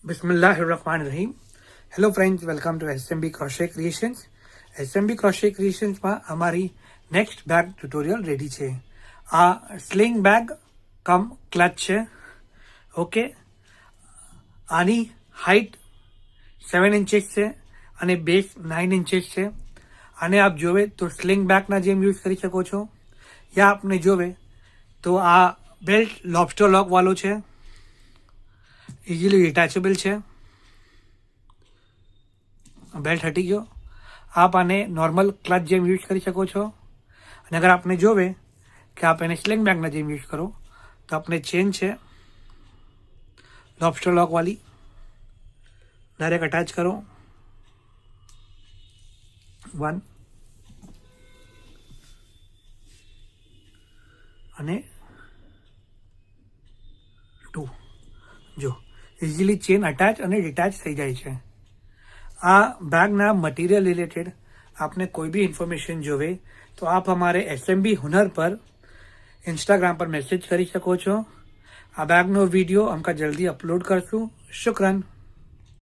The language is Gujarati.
બિસ્મિલ્લાહિર્રહમાનિર્રહીમ. Hello friends, welcome to SMB crochet creations. SMB crochet ક્રિએશન્સમાં અમારી નેક્સ્ટ બેગ ટ્યુટોરિયલ રેડી છે. આ સ્લિંગ બેગ કમ ક્લચ છે. ઓકે, આની હાઇટ 7 ઇંચીસ છે અને બેઝ 9 ઇંચીસ છે. આને આપ જોવે તો સ્લિંગ બેગના જેમ યુઝ કરી શકો છો, યા આપને જોવે તો આ બેલ્ટ લોબસ્ટર લોક વાળો છે, ઇઝીલી ડિટેચેબલ છે. બેલ્ટ હટી ગયો. આપ આને નોર્મલ ક્લચ જેમ યુઝ કરી શકો છો. અને અગર આપને જોવે કે આપ એને સ્લિંગ બેગના જેમ યુઝ કરો તો આપને ચેન છે લોબસ્ટર લોક વાળી, ડાયરેક્ટ અટેચ કરો. 1 અને 2. જો ઇઝીલી ચેન અટેચ અને ડિટેચ થઈ જાય છે. આ બેગના મટીરિયલ રિલેટેડ આપને કોઈ બી ઇન્ફોર્મેશન જોવે તો આપ અમારે એસએમબી હુનર પર ઇન્સ્ટાગ્રામ પર મેસેજ કરી શકો છો. આ બેગનો વિડીયો અમકા જલ્દી અપલોડ કરશું. શુક્રન.